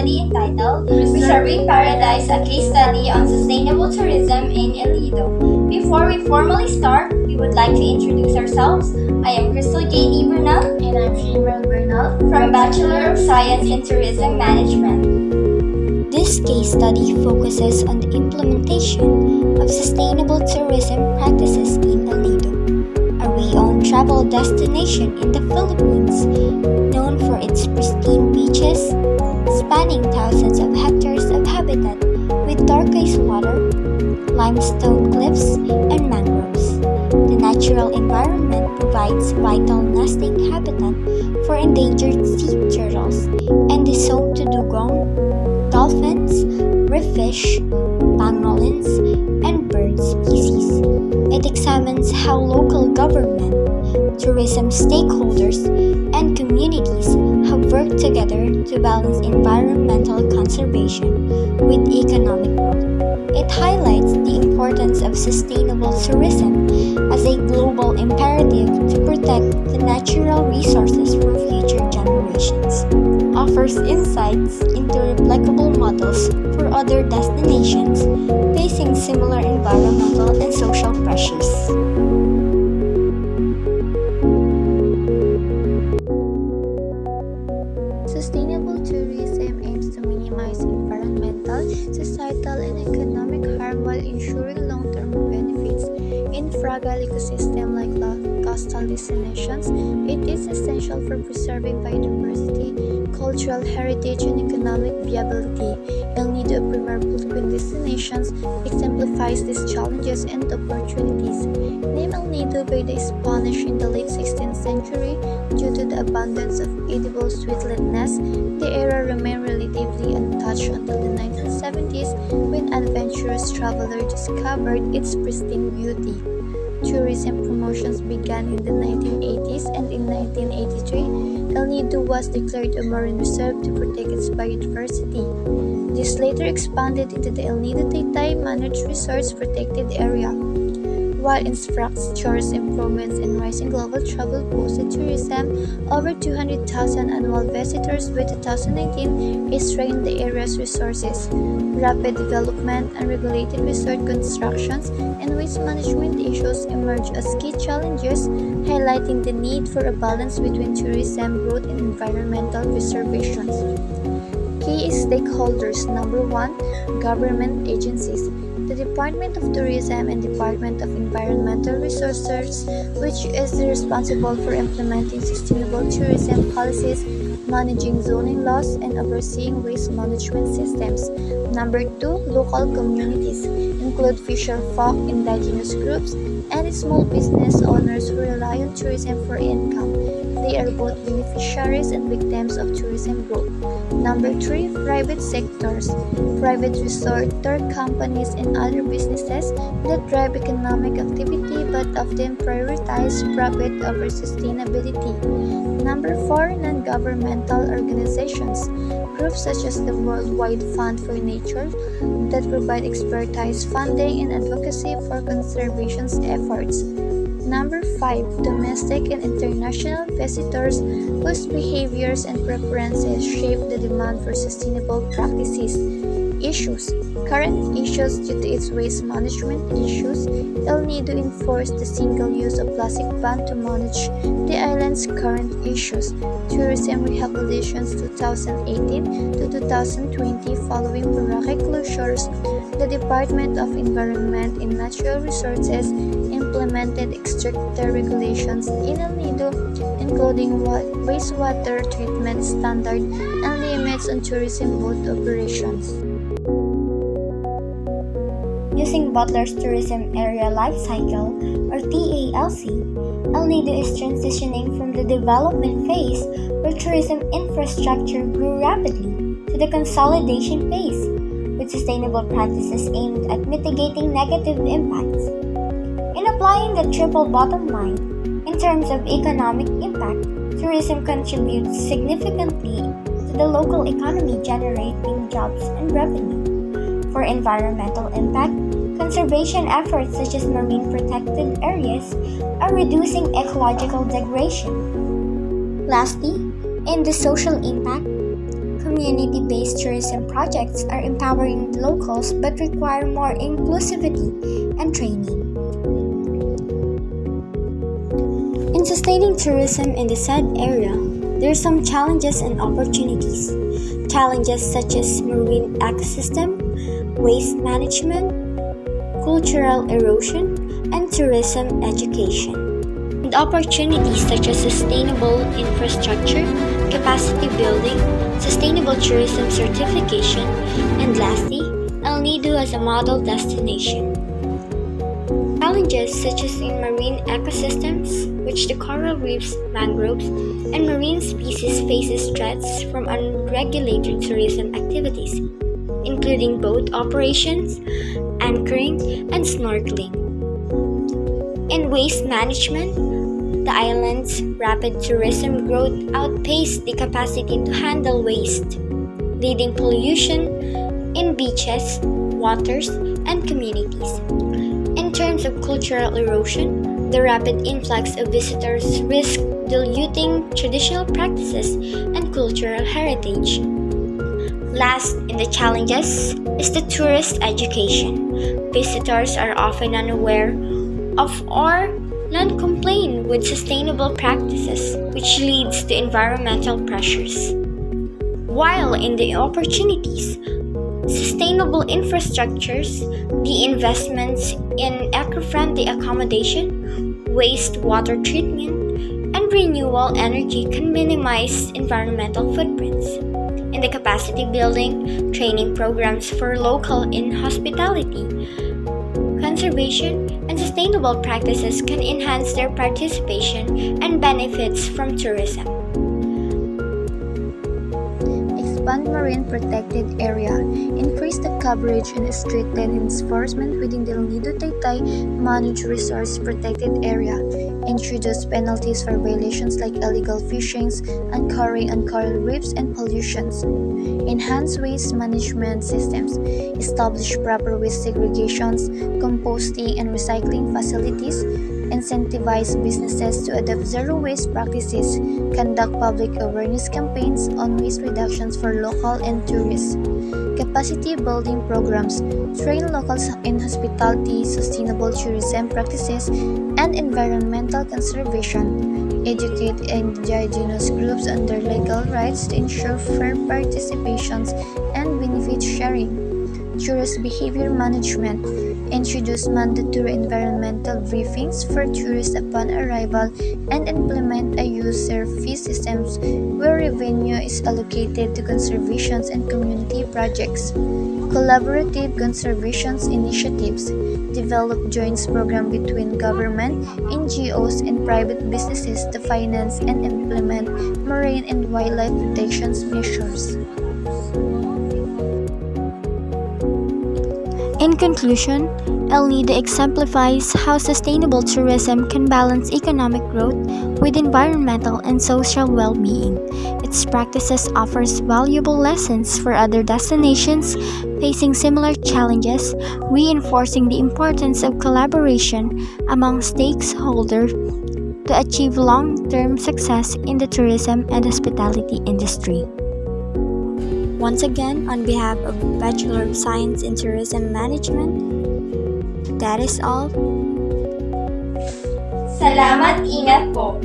study entitled Preserving Paradise, a case study on sustainable tourism in El Nido. Before we formally start, we would like to introduce ourselves. I am Kristel Jade Bernal And I'm Shien Bernal from Bachelor of Science in Tourism Management. This case study focuses on the implementation of sustainable tourism practices in El Nido, a renowned travel destination in the Philippines, known for its pristine beaches, spanning thousands of hectares of habitat with turquoise water, limestone cliffs, and mangroves. The natural environment provides vital nesting habitat for endangered sea turtles and is home to dugong, dolphins, reef fish, pangolins, and bird species. It examines how local government, tourism stakeholders, and communities have worked together to balance environmental conservation with economic growth. It highlights the importance of sustainable tourism as a global imperative to protect the natural resources for future generations. Offers insights into replicable models for other destinations facing similar environmental and social pressures. Sustainable tourism aims to minimize environmental, societal, and economic harm while ensuring long-term benefits. In fragile ecosystems like coastal destinations, it is essential for preserving biodiversity, cultural heritage, and economic viability. El Nido, a premier Philippine destination, exemplifies these challenges and opportunities. Named El Nido by the Spanish in the late 16th century due to the abundance of edible sweetletness, the area remained relatively untouched until the 1970s when adventurous travelers discovered its pristine beauty. Tourism promotions began in the 1980s, and in 1983, El Nido was declared a marine reserve to protect its biodiversity. This later expanded into the El Nido Taytay Managed Resorts Protected Area. While infrastructure improvements and rising global travel boosted tourism, over 200,000 annual visitors by 2019 strained the area's resources. Rapid development, unregulated resort constructions, and waste management issues emerge as key challenges, highlighting the need for a balance between tourism growth and environmental preservation. Key stakeholders. Number 1. Government agencies. The Department of Tourism and Department of Environmental Resources, which is responsible for implementing sustainable tourism policies, managing zoning laws, and overseeing waste management systems. Number 2. Local communities include fisher folk, indigenous groups, and small business owners who rely on tourism for income. They are both beneficiaries and victims of tourism growth. Number 3. Private sectors. Private resort, tour companies, and other businesses that drive economic activity but often prioritize profit over sustainability. Number 4. Non-governmental organizations. Groups such as the Worldwide Fund for Nature that provide expertise, funding, and advocacy for conservation efforts. Number 5. Domestic and international visitors whose behaviors and preferences shape the demand for sustainable practices. Issues. Current issues. Due to its waste management issues, El Nido enforced the single-use of plastic ban to manage the island's current issues. Tourism rehabilitations 2018 to 2020 following Boracay closures, the Department of Environment and Natural Resources implemented stricter regulations in El Nido, including wastewater treatment standard and limits on tourism boat operations. Using Butler's Tourism Area Life Cycle, or TALC, El Nido is transitioning from the development phase where tourism infrastructure grew rapidly to the consolidation phase, with sustainable practices aimed at mitigating negative impacts. In applying the triple bottom line, in terms of economic impact, tourism contributes significantly to the local economy, generating jobs and revenue. For environmental impact, conservation efforts such as marine protected areas are reducing ecological degradation. Lastly, in the social impact, community-based tourism projects are empowering locals but require more inclusivity and training. In sustaining tourism in the said area, there are some challenges and opportunities. Challenges such as marine ecosystem, waste management, cultural erosion, and tourism education. And opportunities such as sustainable infrastructure, capacity building, sustainable tourism certification, and lastly, El Nido as a model destination. Challenges such as in marine ecosystems, which the coral reefs, mangroves, and marine species faces threats from unregulated tourism activities, including boat operations, anchoring, and snorkeling. In waste management, the island's rapid tourism growth outpaced the capacity to handle waste, leading pollution in beaches, waters, and communities. In terms of cultural erosion, the rapid influx of visitors risks diluting traditional practices and cultural heritage. Last in the challenges is the tourist education. Visitors are often unaware of or non-compliant with sustainable practices, which leads to environmental pressures. While in the opportunities, sustainable infrastructures, the investments in eco-friendly accommodation, wastewater treatment, and renewable energy can minimize environmental footprints. In the capacity building, training programs for local in hospitality, conservation, and sustainable practices can enhance their participation and benefits from tourism. Expand marine protected area, increase the coverage and strengthen enforcement within the El Nido Taytay managed resource protected area, introduce penalties for violations like illegal fishings, anchoring on coral reefs, and pollutions, enhance waste management systems, establish proper waste segregations, composting and recycling facilities, incentivize businesses to adopt zero waste practices, conduct public awareness campaigns on waste reductions for local and tourists, capacity building programs, train locals in hospitality, sustainable tourism practices, and environmental conservation, educate indigenous groups on their legal rights to ensure fair participations and benefit sharing, tourist behavior management, introduce mandatory environmental briefings for tourists upon arrival, and implement a user fee system where revenue is allocated to conservation and community projects. Collaborative conservation initiatives, develop joint programs between government, NGOs, and private businesses to finance and implement marine and wildlife protection measures. In conclusion, El Nido exemplifies how sustainable tourism can balance economic growth with environmental and social well-being. Its practices offers valuable lessons for other destinations facing similar challenges, reinforcing the importance of collaboration among stakeholders to achieve long-term success in the tourism and hospitality industry. Once again, on behalf of Bachelor of Science in Tourism Management, that is all. Salamat, ingat po!